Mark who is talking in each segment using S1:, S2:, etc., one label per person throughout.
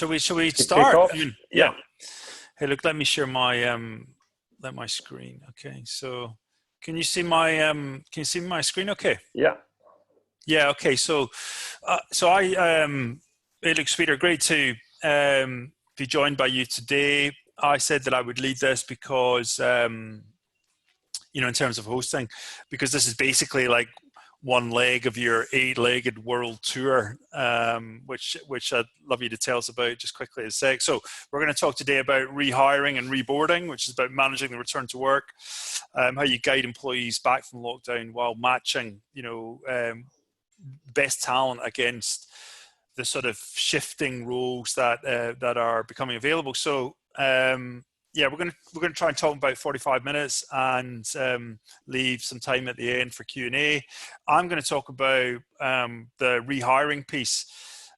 S1: Shall we
S2: To kick
S1: start?
S2: off?
S1: I mean,
S2: Yeah.
S1: yeah. Hey, look, let me share my screen. Okay, so can you see my screen? Okay.
S2: Yeah.
S1: Yeah. Okay. So it looks, Peter, great to be joined by you today. I said that I would lead this because in terms of hosting, because this is basically like one leg of your 8-legged world tour, which I'd love you to tell us about just quickly in a sec. So we're going to talk today about rehiring and reboarding, which is about managing the return to work, how you guide employees back from lockdown while matching, best talent against the sort of shifting roles that are becoming available. So yeah, we're going to try and talk about 45 minutes and leave some time at the end for Q&A. I'm going to talk about the rehiring piece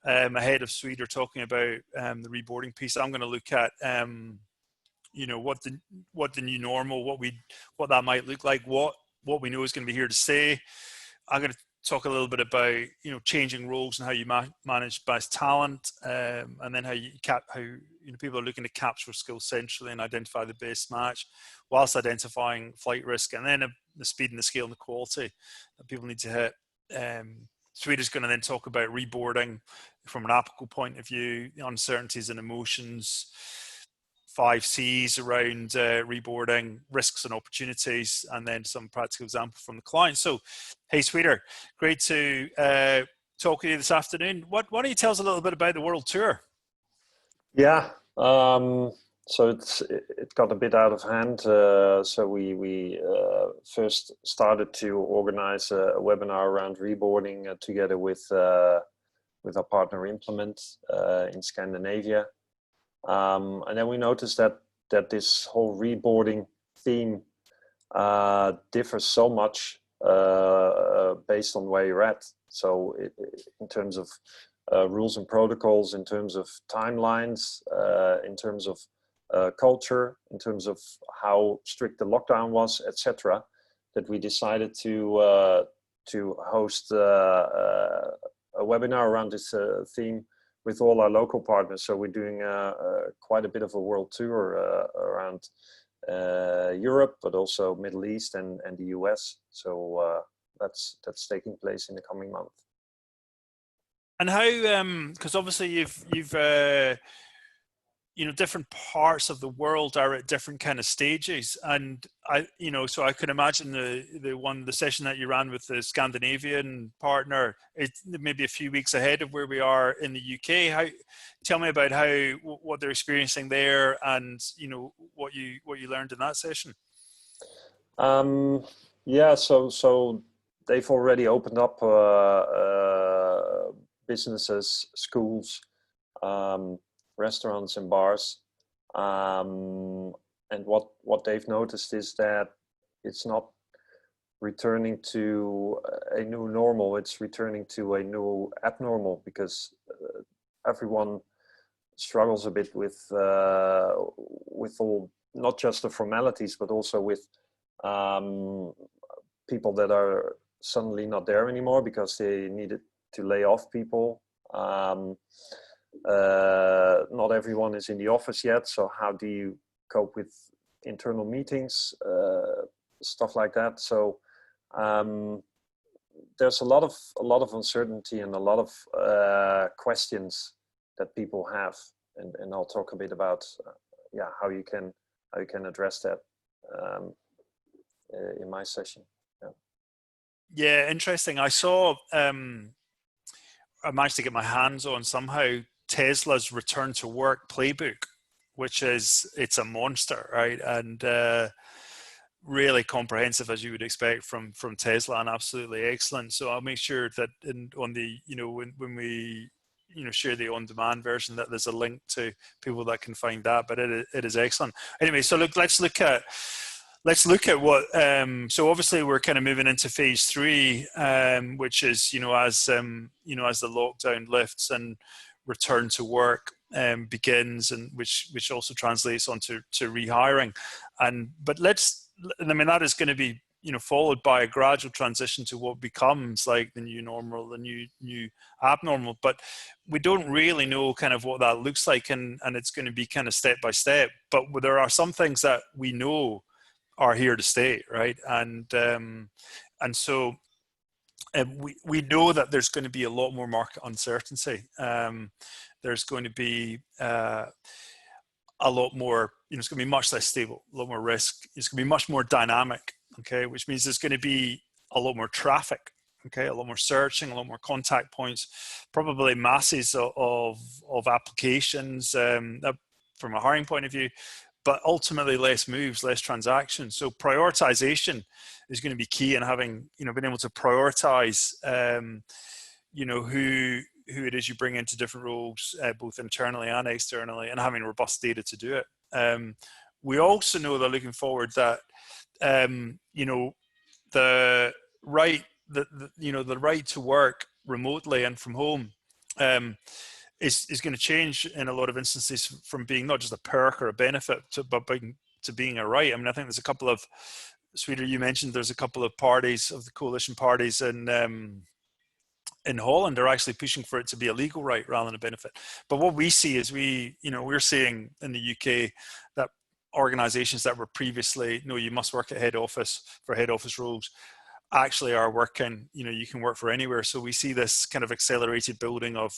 S1: ahead of Sweder talking about the reboarding piece. I'm going to look at what the new normal, what that might look like, what we know is going to be here to stay. I'm going to talk a little bit about changing roles and how you manage best talent, and then how people are looking to capture skills centrally and identify the best match, whilst identifying flight risk, and then the speed and the scale and the quality that people need to hit. Sweder's going to then talk about reboarding from an Appical point of view, the uncertainties and emotions, 5 C's around reboarding, risks and opportunities, and then some practical example from the client. So, hey, Sweder, great to talk with you this afternoon. Why don't you tell us a little bit about the world tour?
S2: Yeah. So it got a bit out of hand. So we first started to organize a webinar around reboarding together with our partner Implement in Scandinavia. And then we noticed that this whole reboarding theme differs so much based on where you're at. So in terms of rules and protocols, in terms of timelines, in terms of culture, in terms of how strict the lockdown was, etc., that we decided to host a webinar around this theme with all our local partners. So we're doing quite a bit of a world tour around Europe, but also Middle East and the US. So that's taking place in the coming month.
S1: And how, because obviously you've different parts of the world are at different kind of stages, and so I can imagine the session that you ran with the Scandinavian partner, it's maybe a few weeks ahead of where we are in the UK. Tell me about what they're experiencing there, and what you learned in that session.
S2: Yeah, so they've already opened up businesses, schools, restaurants and bars, and what they've noticed is that it's not returning to a new normal, it's returning to a new abnormal, because everyone struggles a bit with all, not just the formalities, but also with people that are suddenly not there anymore because they needed to lay off people. Not everyone is in the office yet, so how do you cope with internal meetings, stuff like that? So there's a lot of uncertainty and a lot of questions that people have, and I'll talk a bit about how you can address that in my session.
S1: Yeah, interesting. I saw I managed to get my hands on somehow Tesla's return to work playbook, which it's a monster, right? And really comprehensive, as you would expect from Tesla, and absolutely excellent. So I'll make sure that on the when we share the on-demand version, that there's a link to people that can find that. But it is excellent. Anyway, so let's look at what. So obviously we're kind of moving into phase 3, which is as the lockdown lifts and return to work begins, and which also translates onto rehiring. But that is going to be followed by a gradual transition to what becomes like the new normal, the new abnormal. But we don't really know kind of what that looks like, and it's going to be kind of step by step. But there are some things that we know are here to stay, right? And so we know that there's going to be a lot more market uncertainty. There's going to be a lot more, it's going to be much less stable, a lot more risk. It's going to be much more dynamic, okay, which means there's going to be a lot more traffic, okay, a lot more searching, a lot more contact points, probably masses of applications from a hiring point of view, but ultimately less moves, less transactions. So prioritization is going to be key in having, being able to prioritize, who it is you bring into different roles, both internally and externally, and having robust data to do it. We also know that looking forward that, the right to work remotely and from home is going to change in a lot of instances from being not just a perk or a benefit to being a right. I mean, I think there's a couple of, Sweder, you mentioned there's a couple of parties of the coalition parties in Holland are actually pushing for it to be a legal right rather than a benefit. But what we see is we're seeing in the UK that organizations that were previously, no, you must work at head office for head office roles, actually are working, you can work for anywhere. So we see this kind of accelerated building of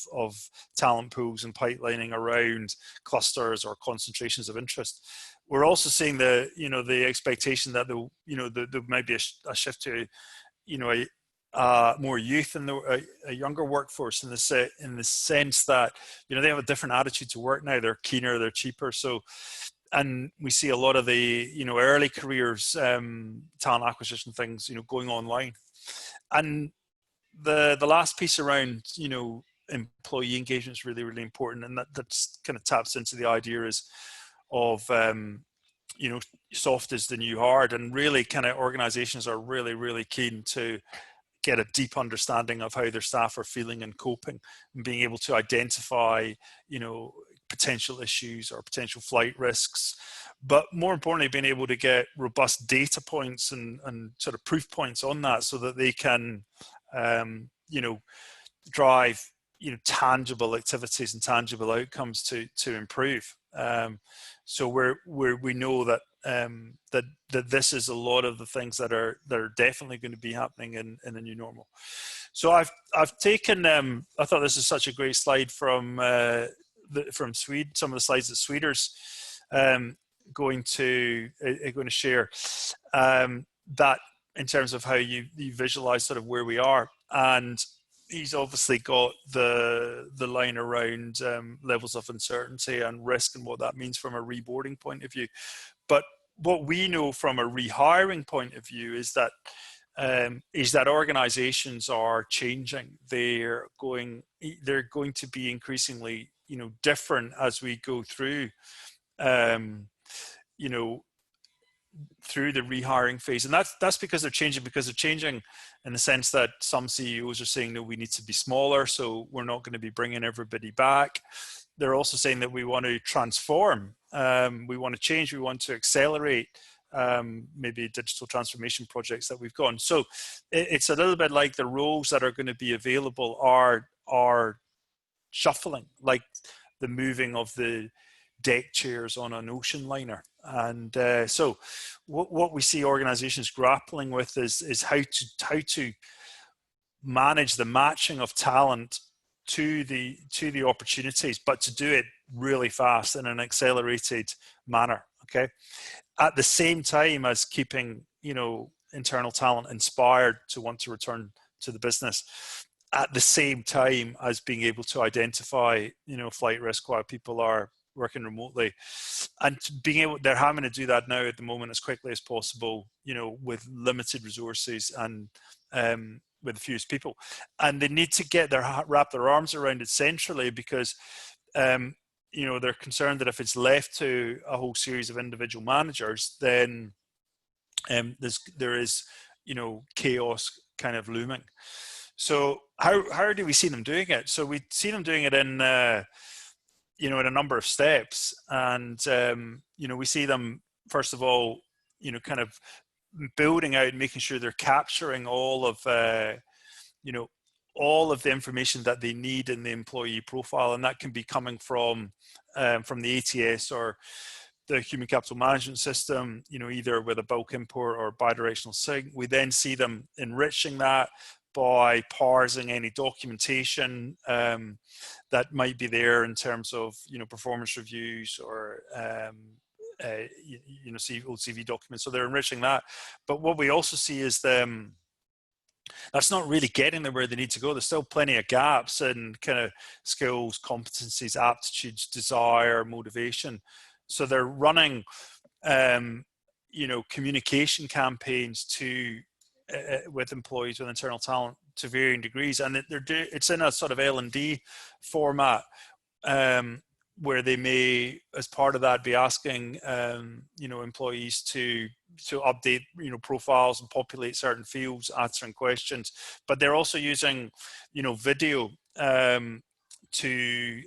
S1: talent pools and pipelining around clusters or concentrations of interest. We're also seeing the expectation that there might be a shift to, more youth and a younger workforce in the sense that they have a different attitude to work now. They're keener, they're cheaper. So, and we see a lot of the early careers talent acquisition things going online. And the last piece around employee engagement is really, really important, and that's kind of taps into the idea of soft is the new hard, and really kind of organizations are really, really keen to get a deep understanding of how their staff are feeling and coping, and being able to identify, potential issues or potential flight risks, but more importantly, being able to get robust data points and sort of proof points on that, so that they can, drive, tangible activities and tangible outcomes to improve. So we know that that this is a lot of the things that are definitely going to be happening in a new normal. So I've taken I thought this is such a great slide from Sweden, some of the slides that Sweder's going to share, that in terms of how you visualize sort of where we are. And he's obviously got the line around levels of uncertainty and risk and what that means from a reboarding point of view. But what we know from a rehiring point of view is that organizations are changing. They're going to be increasingly different as we go through through the rehiring phase. And that's because they're changing in the sense that some CEOs are saying that we need to be smaller, so we're not going to be bringing everybody back. They're also saying that we want to transform, we want to change, we want to accelerate maybe digital transformation projects that we've gone. So it's a little bit like the roles that are going to be available are shuffling, like the moving of the deck chairs on an ocean liner. And so what we see organizations grappling with is how to manage the matching of talent to the opportunities, but to do it really fast in an accelerated manner, okay, at the same time as keeping internal talent inspired to want to return to the business, at the same time as being able to identify flight risk while people are working remotely, and they're having to do that now at the moment as quickly as possible, with limited resources and with the fewest people. And they need to wrap their arms around it centrally, because they're concerned that if it's left to a whole series of individual managers, then there is chaos kind of looming. So how do we see them doing it? So we see them doing it in in a number of steps, and we see them, first of all, kind of building out and making sure they're capturing all of all of the information that they need in the employee profile, and that can be coming from the ATS or the human capital management system, either with a bulk import or bidirectional sync. We then see them enriching that by parsing any documentation that might be there in terms of performance reviews or old CV documents. So they're enriching that. But what we also see is that's not really getting them where they need to go. There's still plenty of gaps in kind of skills, competencies, aptitudes, desire, motivation. So they're running, communication campaigns with employees with internal talent to varying degrees, and it's in a sort of L&D format where they may, as part of that, be asking employees to update profiles and populate certain fields, answering questions, but they're also using video to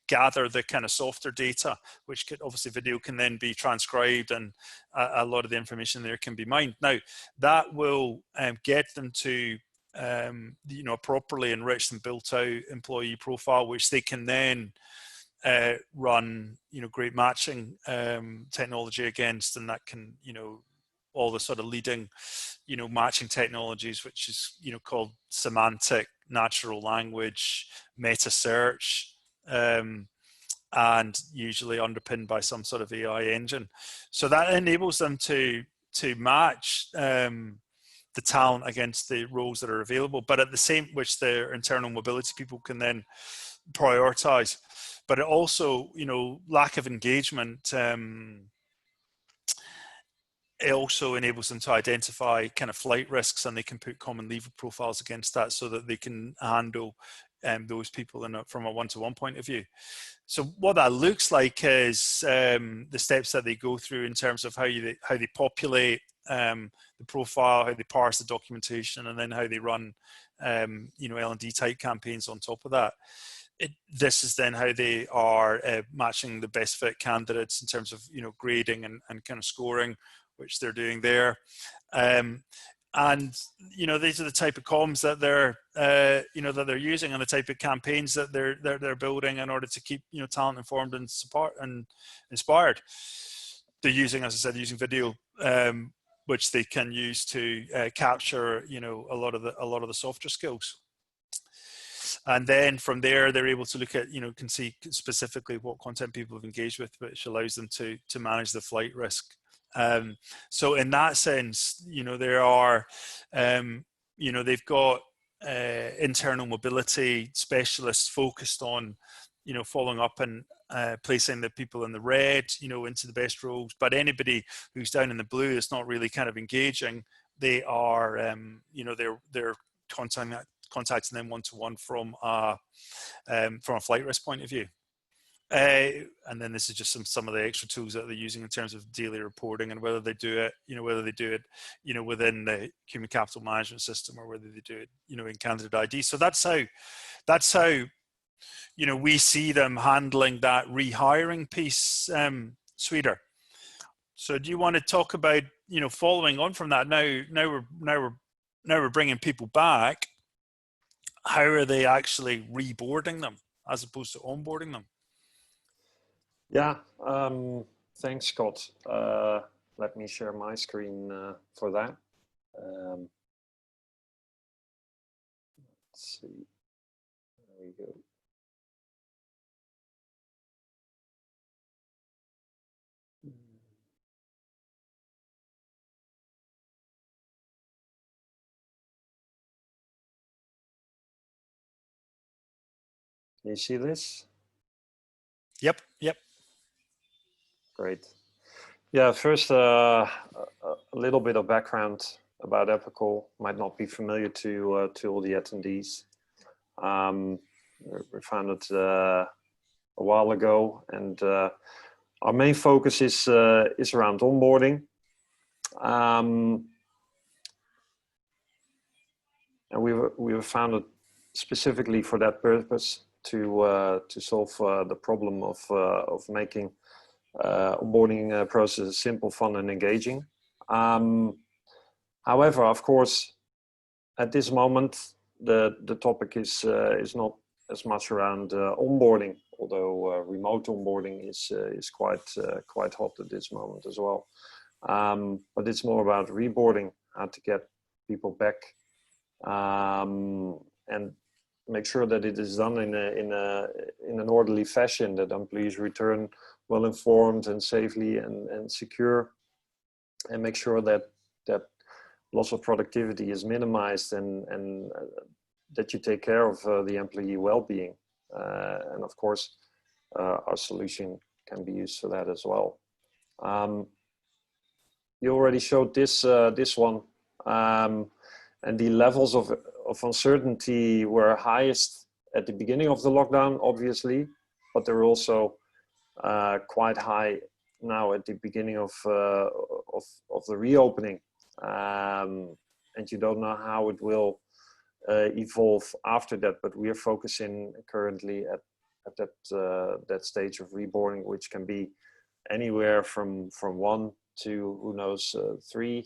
S1: gather the kind of softer data, which obviously video can then be transcribed, and a lot of the information there can be mined. Now that will get them to a properly enriched and built out employee profile, which they can then run great matching technology against, and that can all the sort of leading matching technologies, which is called semantic natural language, meta search, and usually underpinned by some sort of AI engine. So that enables them to match the talent against the roles that are available, but at the same, which their internal mobility people can then prioritize. But it also, lack of engagement, it also enables them to identify kind of flight risks, and they can put common leaver profiles against that so that they can handle those people from a one-to-one point of view. So what that looks like is the steps that they go through in terms of how they populate the profile, how they parse the documentation, and then how they run L&D type campaigns on top of that. This is then how they are matching the best fit candidates in terms of grading and kind of scoring, which they're doing there. And these are the type of comms that they're that they're using, and the type of campaigns that they're building in order to keep talent informed and support and inspired. They're using, as I said, using video, which they can use to capture a lot of the softer skills. And then from there, they're able to look at, can see specifically what content people have engaged with, which allows them to manage the flight risk. So in that sense, there are, they've got internal mobility specialists focused on, following up and placing the people in the red, into the best roles. But anybody who's down in the blue is not really kind of engaging. They are, they're contacting them one-to-one from a flight risk point of view. And then this is just some of the extra tools that they're using in terms of daily reporting, and whether they do it, within the human capital management system, or whether they do it, in candidate ID. So that's how we see them handling that rehiring piece, Sweder. So do you want to talk about, following on from that? Now we're bringing people back. How are they actually reboarding them as opposed to onboarding them?
S2: Yeah, thanks, Scott. Let me share my screen for that. Let's see. There we go. Can you see this?
S1: Yep.
S2: Great. Yeah, first a little bit of background about Appical. Might not be familiar to all the attendees. We founded a while ago, and our main focus is around onboarding. And we were founded specifically for that purpose, to solve the problem of making onboarding process is simple, fun, and engaging. However, of course, at this moment, the topic is not as much around onboarding, although remote onboarding is quite hot at this moment as well. But it's more about reboarding, how to get people back, and make sure that it is done in an orderly fashion, that employees return well informed and safely and secure, and make sure that loss of productivity is minimized, and that you take care of the employee well-being. And of course, our solution can be used for that as well. You already showed this one, and the levels of uncertainty were highest at the beginning of the lockdown, obviously, but they're also quite high now at the beginning of the reopening. And you don't know how it will evolve after that, but we are focusing currently at that stage of reboarding, which can be anywhere from 1 to, who knows, 3.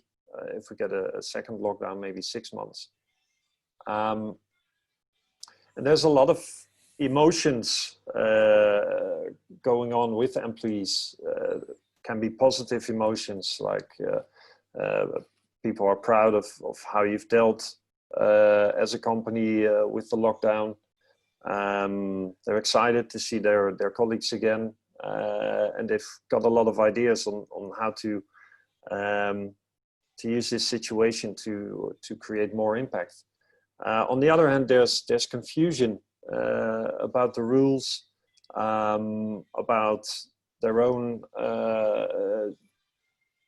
S2: If we get a second lockdown, maybe 6 months. And there's a lot of emotions going on with employees. Can be positive emotions, like people are proud of how you've dealt as a company with the lockdown. They're excited to see their colleagues again, and they've got a lot of ideas on how to use this situation to create more impact. On the other hand, there's confusion about the rules, about their own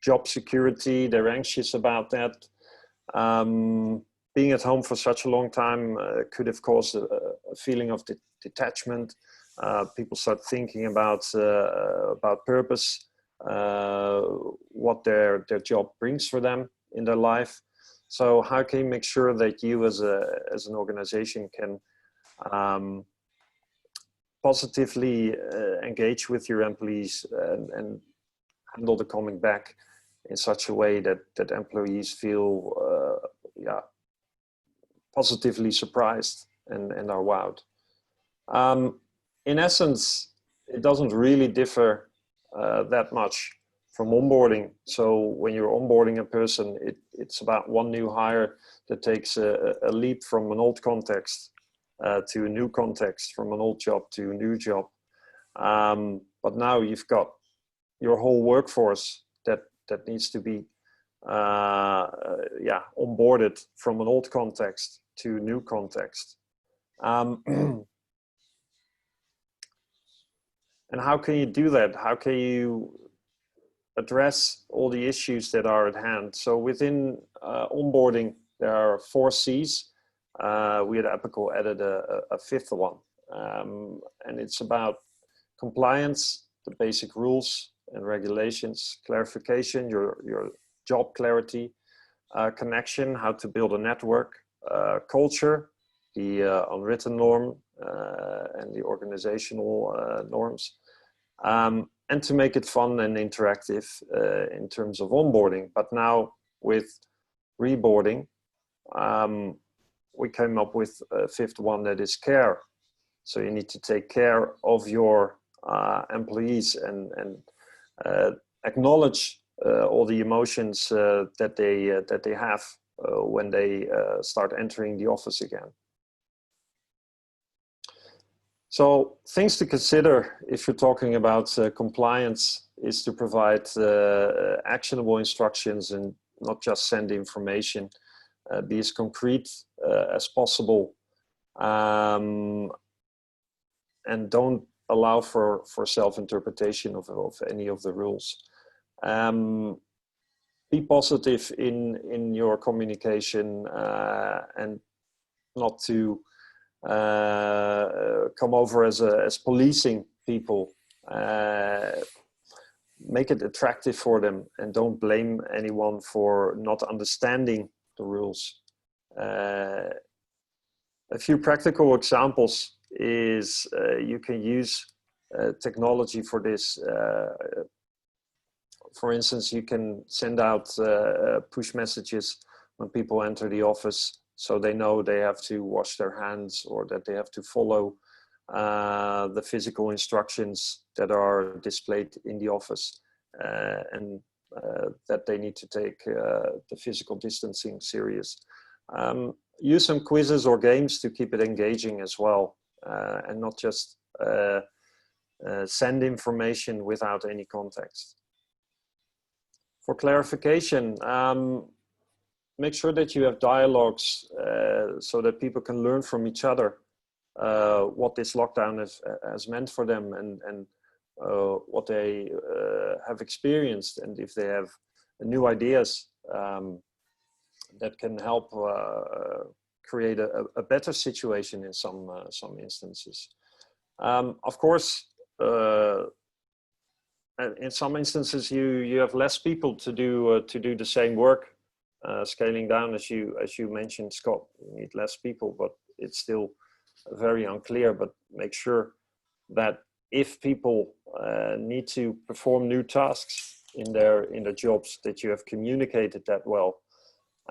S2: job security. They're anxious about that. Being at home for such a long time could have caused a feeling of detachment. People start thinking about purpose, what their job brings for them in their life. So how can you make sure that you as an organization can positively engage with your employees and handle the coming back in such a way that employees feel positively surprised and are wowed. In essence, it doesn't really differ that much from onboarding. So when you're onboarding a person, it's about one new hire that takes a leap from an old context to a new context, from an old job to a new job. But now you've got your whole workforce that needs to be onboarded from an old context to a new context. And how can you do that? How can you address all the issues that are at hand? So within onboarding, there are 4 C's. We at Appical added a 5th one. And it's about compliance, the basic rules and regulations, clarification, your job clarity, connection, how to build a network, culture, the unwritten norm and the organizational norms, and to make it fun and interactive in terms of onboarding. But now with reboarding, we came up with a 5th one, that is care. So you need to take care of your employees and acknowledge all the emotions that they have when they start entering the office again. So things to consider if you're talking about compliance is to provide actionable instructions and not just send information. Be as concrete as possible, and don't allow for self-interpretation of any of the rules. Be positive in your communication and not to come over as policing people. Make it attractive for them and don't blame anyone for not understanding the rules. A few practical examples is you can use technology for this. For instance, you can send out push messages when people enter the office, so they know they have to wash their hands or that they have to follow the physical instructions that are displayed in the office, and that they need to take the physical distancing serious. Use some quizzes or games to keep it engaging as well, and not just send information without any context. For clarification, make sure that you have dialogues so that people can learn from each other what this lockdown has meant for them, and what they have experienced, and if they have new ideas that can help create a better situation in some instances. Of course, in some instances you have less people to do the same work. Scaling down, as you mentioned, Scott, you need less people, but it's still very unclear. But make sure that if people need to perform new tasks in their jobs, that you have communicated that well.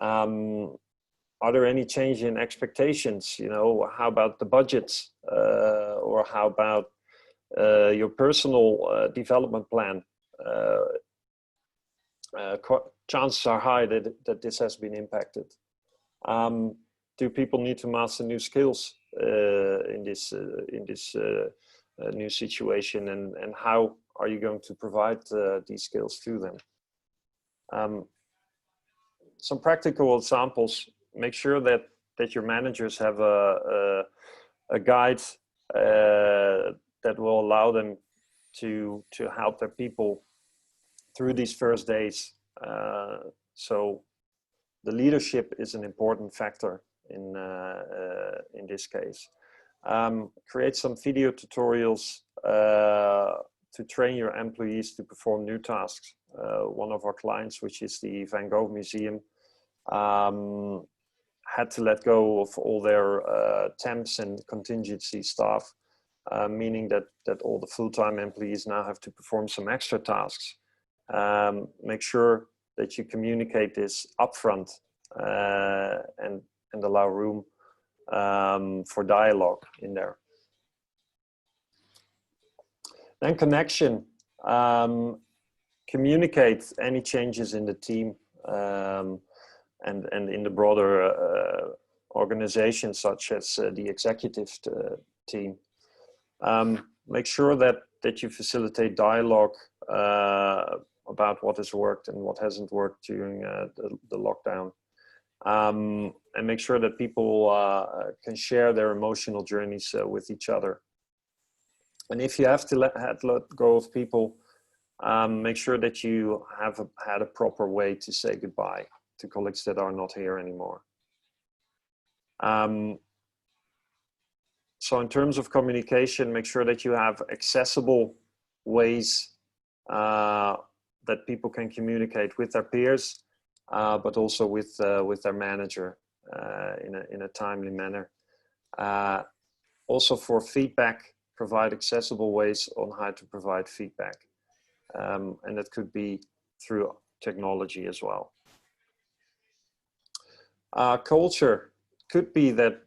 S2: Are there any change in expectations? You know, how about the budgets, or how about your personal development plan? Chances are high that this has been impacted. Do people need to master new skills in this new situation, and how are you going to provide these skills to them? Some practical examples. Make sure that your managers have a guide that will allow them to help their people through these first days. So the leadership is an important factor in this case. Create some video tutorials to train your employees to perform new tasks. One of our clients, which is the Van Gogh Museum, had to let go of all their temps and contingency staff, meaning that all the full-time employees now have to perform some extra tasks. Make sure that you communicate this upfront, and allow room for dialogue in there. Then connection. Communicate any changes in the team, and in the broader organization, such as the executive team. Make sure that you facilitate dialogue about what has worked and what hasn't worked during the lockdown. And make sure that people can share their emotional journeys with each other. And if you have to let go of people, make sure that you have had a proper way to say goodbye to colleagues that are not here anymore. So in terms of communication, make sure that you have accessible ways that people can communicate with their peers, but also with their manager in a timely manner. Also for feedback, provide accessible ways on how to provide feedback. And that could be through technology as well. Culture could be that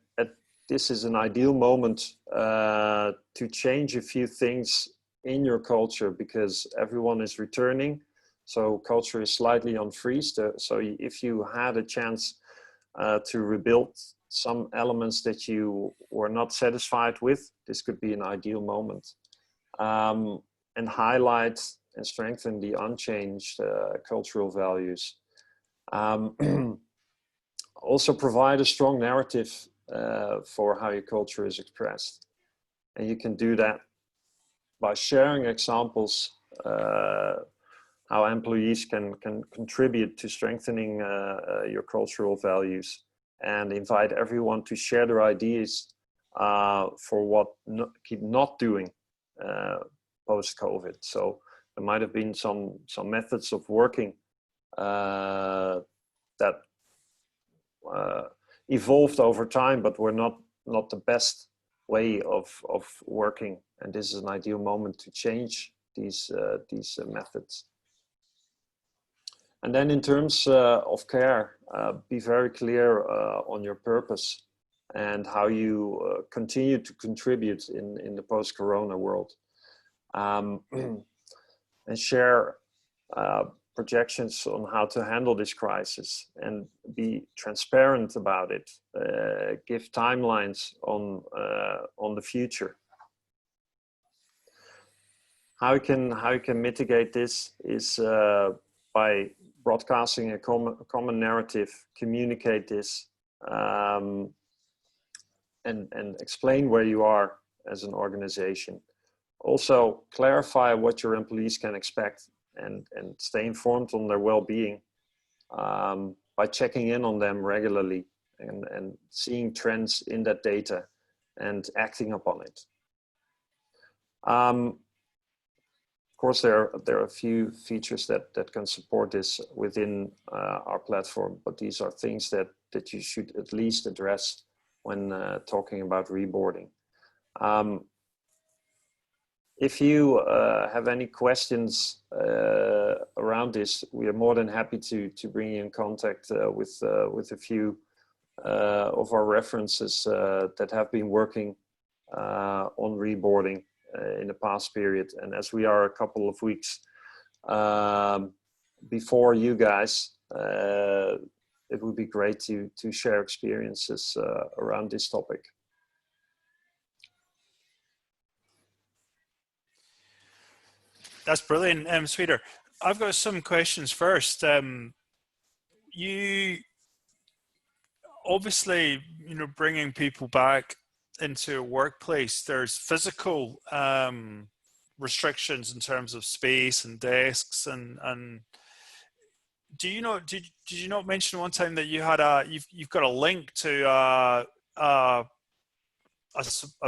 S2: this is an ideal moment to change a few things in your culture, because everyone is returning. So culture is slightly on freeze. So if you had a chance to rebuild some elements that you were not satisfied with, this could be an ideal moment. And highlight and strengthen the unchanged cultural values. Also provide a strong narrative for how your culture is expressed. And you can do that by sharing examples how employees can contribute to strengthening your cultural values, and invite everyone to share their ideas for what keep not doing post-COVID. So there might have been some methods of working that evolved over time, but were not the best way of working, and this is an ideal moment to change these methods. And then in terms of care, be very clear on your purpose and how you continue to contribute in the post-corona world. And share projections on how to handle this crisis and be transparent about it. Give timelines on the future. How you can mitigate this is by broadcasting a common narrative, communicate this, and explain where you are as an organization. Also clarify what your employees can expect and stay informed on their well-being by checking in on them regularly and seeing trends in that data and acting upon it. Of course, there are a few features that can support this within our platform, but these are things that you should at least address when talking about reboarding. If you have any questions around this, we are more than happy to bring you in contact with a few of our references that have been working on reboarding in the past period. And as we are a couple of weeks before you guys, it would be great to share experiences around this topic.
S1: That's brilliant, Sweder. I've got some questions first. You obviously, bringing people back into a workplace, there's physical restrictions in terms of space and desks, and do you know? Did you not mention one time that you had you've got a link to a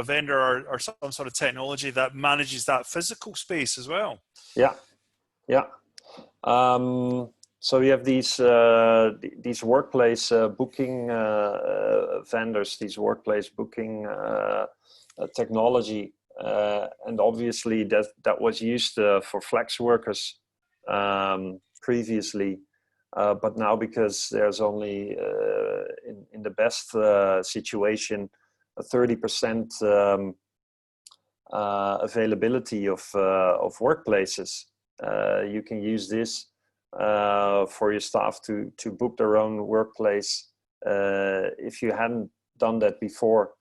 S1: vendor or some sort of technology that manages that physical space as well?
S2: Yeah. So we have these workplace booking vendors, these workplace booking technology, and obviously that was used for flex workers previously, but now because there's only in the best situation a 30% availability of workplaces. You can use this for your staff to book their own workplace if you hadn't done that before,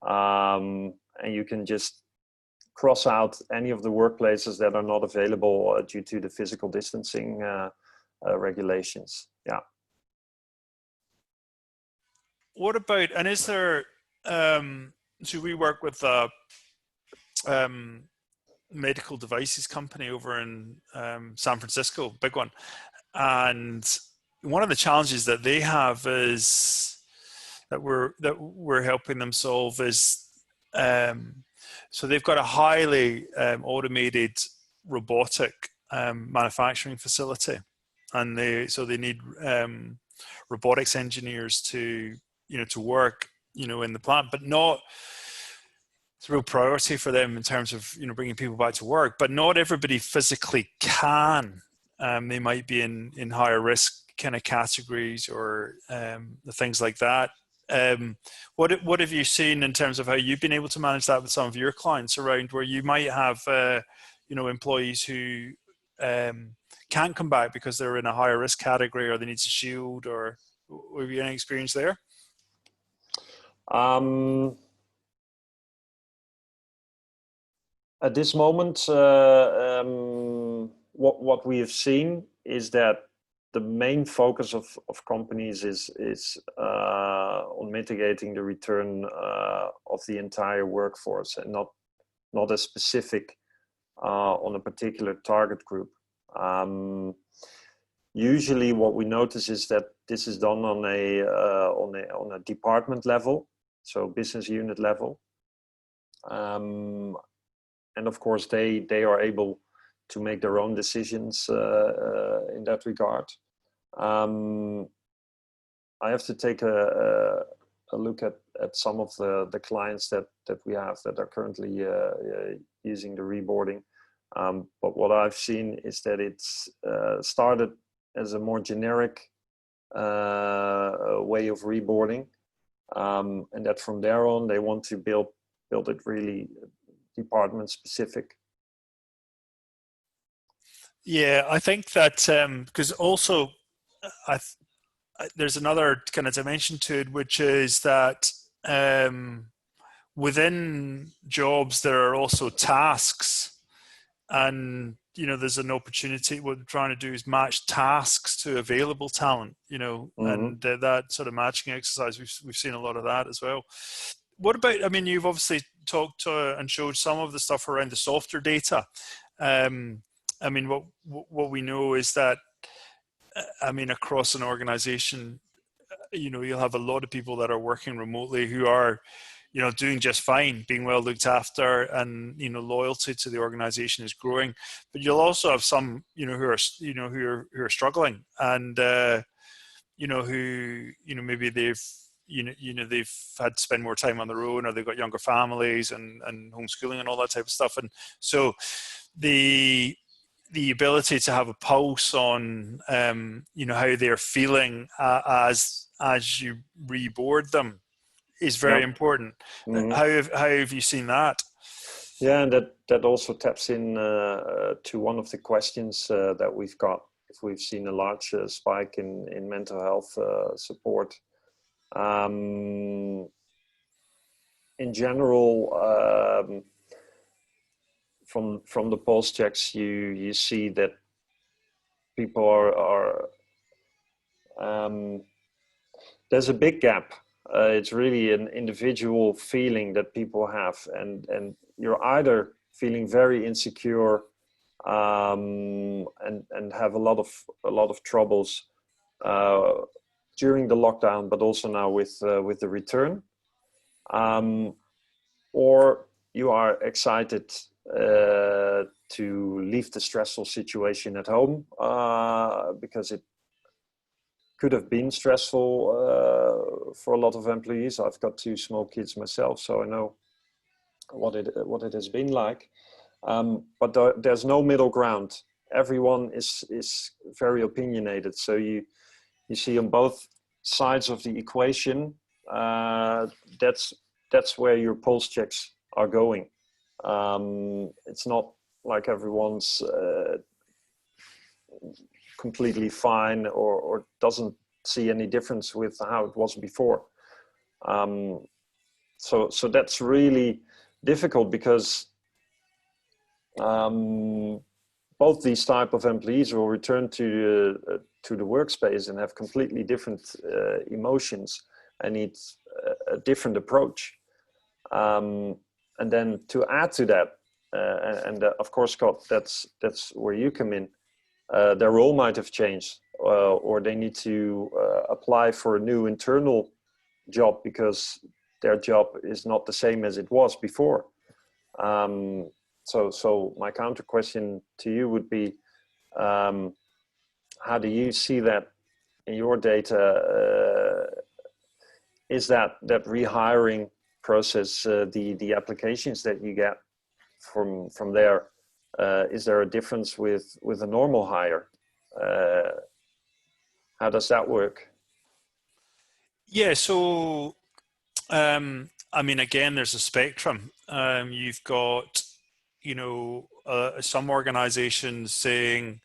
S2: and you can just cross out any of the workplaces that are not available due to the physical distancing regulations. Yeah.
S1: What about, and is there so we work with medical devices company over in San Francisco, big one, and one of the challenges that they have is that we're helping them solve is so they've got a highly automated robotic manufacturing facility, and they need robotics engineers to work in the plant, but not. It's a real priority for them in terms of bringing people back to work, but not everybody physically can. They might be in higher risk kind of categories or things like that. What have you seen in terms of how you've been able to manage that with some of your clients around where you might have employees who can't come back because they're in a higher risk category or they need a shield, or have you any experience there?
S2: At this moment, what we have seen is that the main focus of companies is on mitigating the return of the entire workforce, and not as specific on a particular target group. Usually, what we notice is that this is done on a department level, so business unit level. And of course, they are able to make their own decisions in that regard. I have to take a look at at some of the clients that we have that are currently using the reboarding. But what I've seen is that it's started as a more generic way of reboarding, and that from there on they want to build it really department specific.
S1: Yeah, I think that because also there's another kind of dimension to it, which is that within jobs there are also tasks, and there's an opportunity. What we're trying to do is match tasks to available talent, and that sort of matching exercise, we've seen a lot of that as well. What about, I mean, you've obviously talked and showed some of the stuff around the softer data. I mean, what we know is that, I mean, across an organization, you'll have a lot of people that are working remotely who are, doing just fine, being well looked after, and loyalty to the organization is growing. But you'll also have some, who are struggling, and who maybe they've they've had to spend more time on their own, or they've got younger families and homeschooling and all that type of stuff. And so the ability to have a pulse on how they're feeling as you reboard them is very important. How have you seen that?
S2: Yeah, and that also taps in to one of the questions that we've got. If we've seen a large spike in mental health support. In general, from the pulse checks, you see that people are there's a big gap. It's really an individual feeling that people have, and you're either feeling very insecure and have a lot of troubles during the lockdown, but also now with the return, or you are excited to leave the stressful situation at home because it could have been stressful for a lot of employees. I've got 2 small kids myself, so I know what it has been like. But there's no middle ground. Everyone is very opinionated. So you see on both sides of the equation. That's where your pulse checks are going. It's not like everyone's completely fine or doesn't see any difference with how it was before. So that's really difficult because both these type of employees will return to the workspace and have completely different emotions and need a different approach. And then to add to that, of course, Scott, that's where you come in. Their role might have changed, or they need to apply for a new internal job because their job is not the same as it was before. So my counter question to you would be, how do you see that in your data? Is that rehiring process, the applications that you get from there, is there a difference with a normal hire? How does that work?
S1: Yeah, so I mean, again, there's a spectrum. You've got, some organizations saying,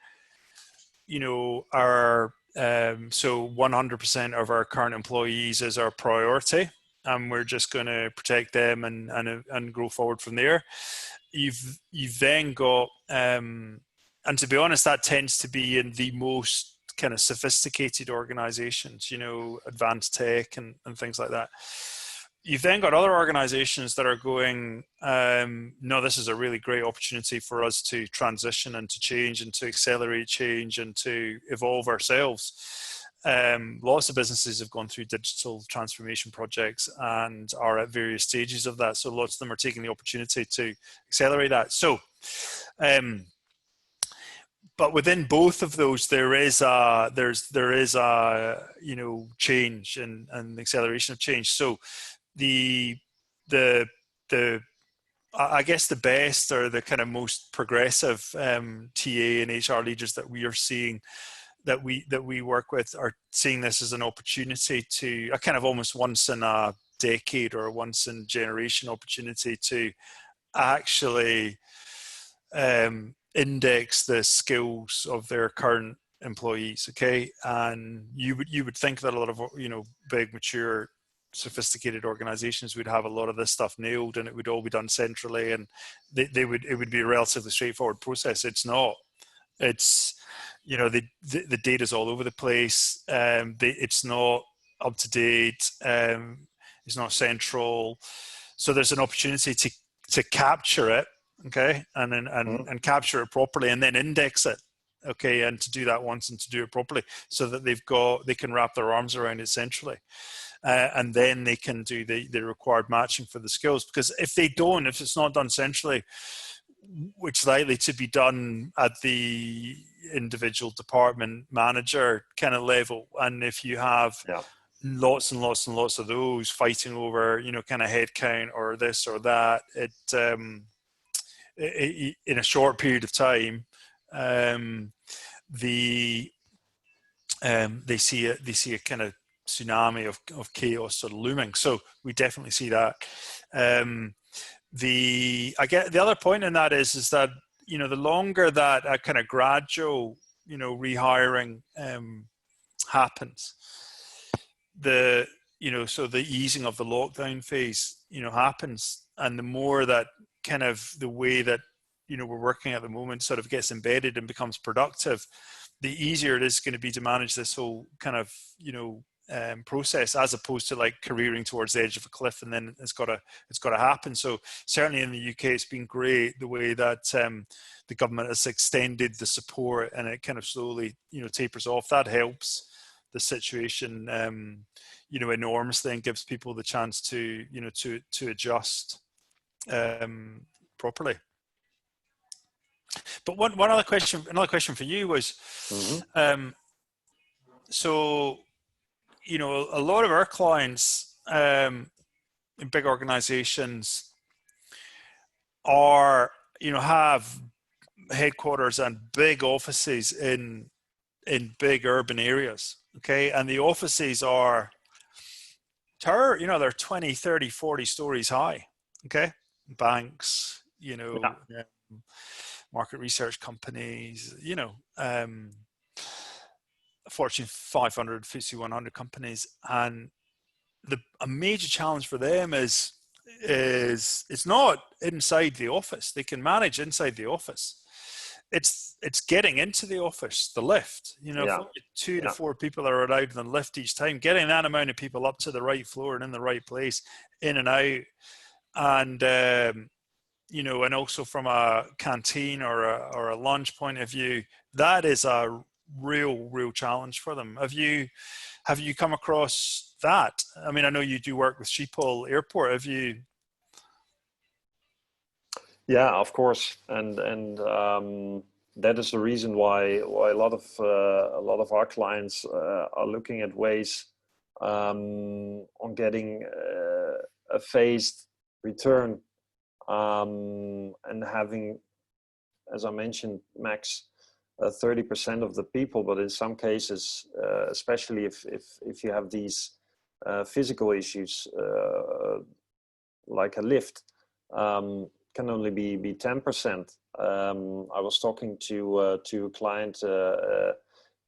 S1: our so 100% of our current employees is our priority, and we're just going to protect them and grow forward from there. You've then got, and to be honest, that tends to be in the most kind of sophisticated organizations, advanced tech and things like that. You've then got other organizations that are going, no, this is a really great opportunity for us to transition and to change and to accelerate change and to evolve ourselves. Lots of businesses have gone through digital transformation projects and are at various stages of that. So lots of them are taking the opportunity to accelerate that. So, but within both of those, there is a change and acceleration of change. So the the the I guess the best or the kind of most progressive TA and HR leaders that we are seeing, that we work with, are seeing this as an opportunity to a kind of almost once in a decade or once in generation opportunity to actually index the skills of their current employees. Okay, and you would think that a lot of, you know, big, mature, sophisticated organizations would have a lot of this stuff nailed and it would all be done centrally, and it would be a relatively straightforward process. It's not. It's, you know, the data's all over the place. It's not up to date. It's not central. So there's an opportunity to capture it, okay, and then and capture it properly, and then index it, okay, and to do that once and to do it properly, so that they can wrap their arms around it centrally, and then they can do the required matching for the skills. Because if it's not done centrally, it's likely to be done at the individual department manager kind of level, and if you have lots and lots and lots of those fighting over, you know, kind of head count or this or that, in a short period of time, they see a kind of tsunami of chaos sort of looming. So we definitely see that. The other point in that is that, you know, the longer that a kind of gradual, you know, rehiring happens, so the easing of the lockdown phase, you know, happens, and the more that kind of the way that, you know, we're working at the moment sort of gets embedded and becomes productive, the easier it is going to be to manage this whole kind of, you know, process, as opposed to like careering towards the edge of a cliff and then it's got to happen. So certainly in the UK, it's been great the way that the government has extended the support, and it kind of slowly, you know, tapers off. That helps the situation, you know, enormously, and gives people the chance to, you know, to adjust properly. But another question for you was, so, you know, a lot of our clients in big organizations are, you know, have headquarters and big offices in big urban areas, okay, and the offices are, you know, they're 20, 30, 40 stories high, okay, banks, you know, market research companies, you know, Fortune 500, FTSE 100 companies, and a major challenge for them is it's not inside the office. They can manage inside the office. It's getting into the office, the lift. You know, if only 2 to 4 people are allowed in the lift each time, getting that amount of people up to the right floor and in the right place, in and out, and you know, and also from a canteen or a lunch point of view, that is a real challenge for them. Have you come across that? I mean, I know you do work with Schiphol Airport. Have you?
S2: Yeah, of course, and that is the reason why a lot of our clients are looking at ways on getting a phased return, and having, as I mentioned, max 30% of the people, but in some cases, especially if you have these physical issues, like a lift, can only be 10%. I was talking to a client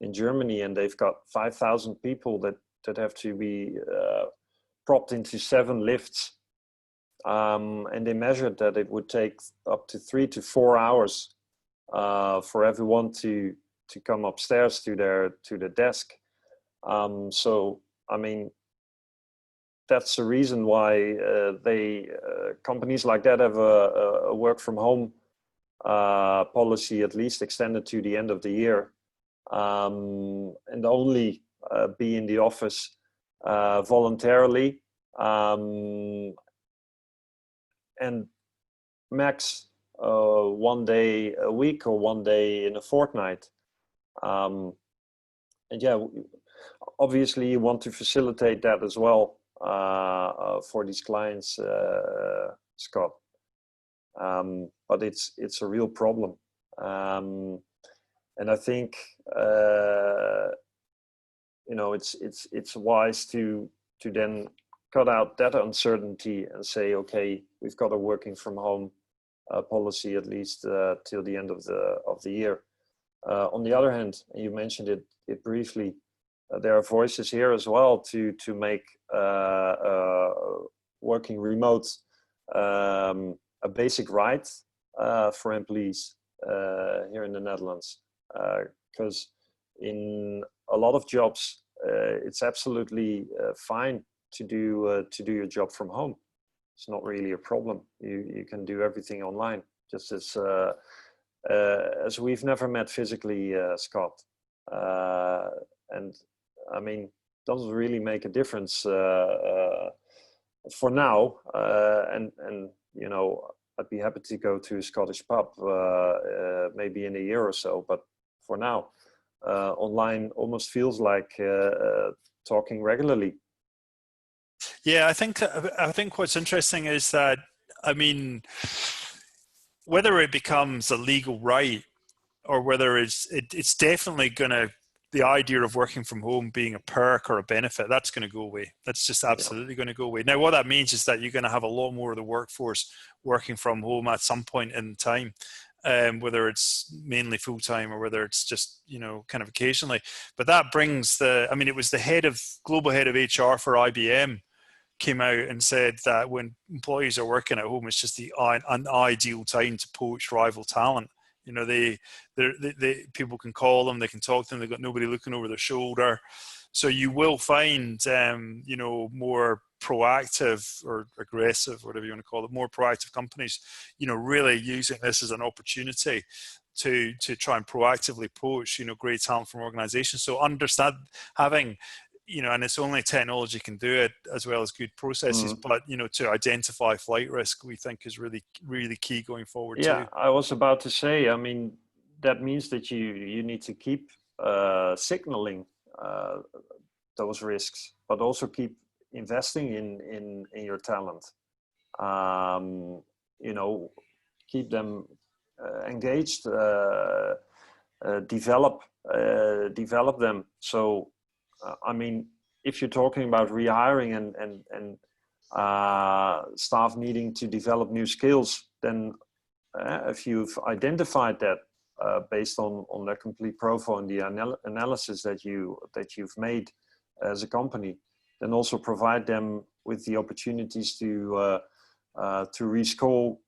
S2: in Germany, and they've got 5,000 people that have to be propped into 7 lifts, and they measured that it would take up to 3 to 4 hours for everyone to come upstairs to their desk. So I mean, that's the reason why companies like that have a work from home policy, at least extended to the end of the year, and only be in the office voluntarily, and max 1 day a week or 1 day in a fortnight. And yeah, obviously you want to facilitate that as well. for these clients, Scott. But it's a real problem, and I think it's wise to then cut out that uncertainty and say, okay, we've got a working from home policy at least till the end of the year. On the other hand, you mentioned it briefly, there are voices here as well to make working remote a basic right for employees here in the Netherlands, because in a lot of jobs it's absolutely fine to do your job from home. It's not really a problem. You can do everything online, just as we've never met physically, Scott. And I mean, doesn't really make a difference for now. And you know, I'd be happy to go to a Scottish pub maybe in a year or so. But for now, online almost feels like talking regularly.
S1: Yeah, I think what's interesting is that, I mean, whether it becomes a legal right or whether it's definitely going to, the idea of working from home being a perk or a benefit, that's going to go away. That's just absolutely going to go away. Now, what that means is that you're going to have a lot more of the workforce working from home at some point in time, whether it's mainly full time or whether it's just, you know, kind of occasionally. But that brings I mean, it was the global head of HR for IBM came out and said that when employees are working at home, it's just an ideal time to poach rival talent. You know, they people can call them, they can talk to them, they've got nobody looking over their shoulder. So you will find, you know, more proactive or aggressive, whatever you want to call it, more proactive companies, you know, really using this as an opportunity to try and proactively poach, you know, great talent from organizations. So understand having, you know, and it's only technology can do it as well as good processes, but, you know, to identify flight risk, we think is really, really key going forward too.
S2: I was about to say, I mean, that means that you need to keep signaling those risks, but also keep investing in your talent. You know, keep them engaged, develop them. So, I mean, if you're talking about rehiring and staff needing to develop new skills, then if you've identified that based on their complete profile and the analysis that you've made as a company, then also provide them with the opportunities to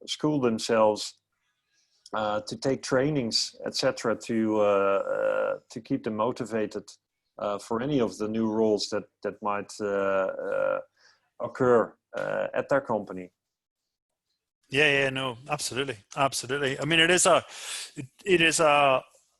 S2: school themselves, to take trainings, etc., to keep them motivated for any of the new roles that might occur at their company.
S1: Yeah, no, absolutely. I mean, it is a,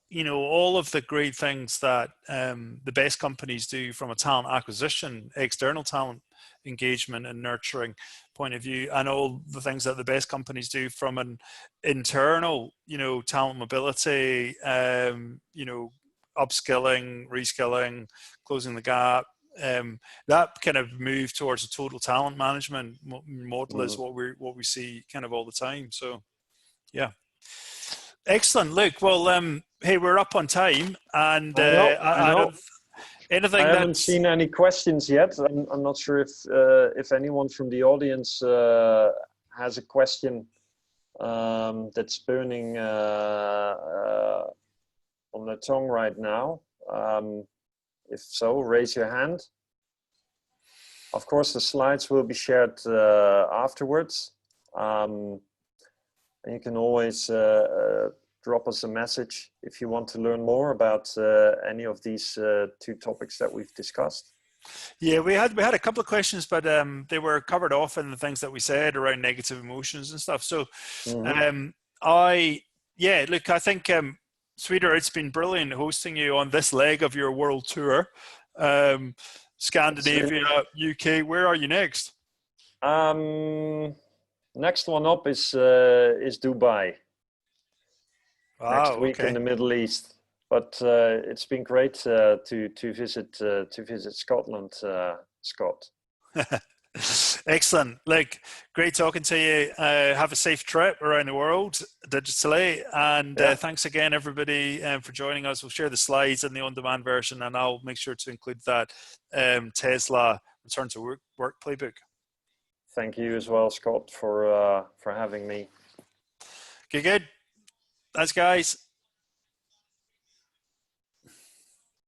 S1: you know, all of the great things that the best companies do from a talent acquisition, external talent engagement and nurturing point of view, and all the things that the best companies do from an internal, you know, talent mobility, you know, upskilling, reskilling, closing the gap. That kind of move towards a total talent management model is what we see kind of all the time. So, yeah, excellent. Look, well, hey, we're up on time, and
S2: I know.
S1: Anything
S2: I haven't seen any questions yet. I'm not sure if anyone from the audience has a question that's burning on their tongue right now. If so, raise your hand. Of course, the slides will be shared afterwards. And you can always drop us a message if you want to learn more about any of these two topics that we've discussed.
S1: Yeah, we had a couple of questions, but they were covered off in the things that we said around negative emotions and stuff. So, I think Sweder, it's been brilliant hosting you on this leg of your world tour. Scandinavia, UK. Where are you next?
S2: Next one up is Dubai. Next week in the Middle East. But it's been great to visit Scotland, Scott.
S1: Excellent. Like, great talking to you. Have a safe trip around the world digitally. And
S2: Yeah.
S1: thanks again, everybody, for joining us. We'll share the slides in the on-demand version, and I'll make sure to include that Tesla return to work playbook.
S2: Thank you as well, Scott, for having me.
S1: Okay, good. Thanks, guys.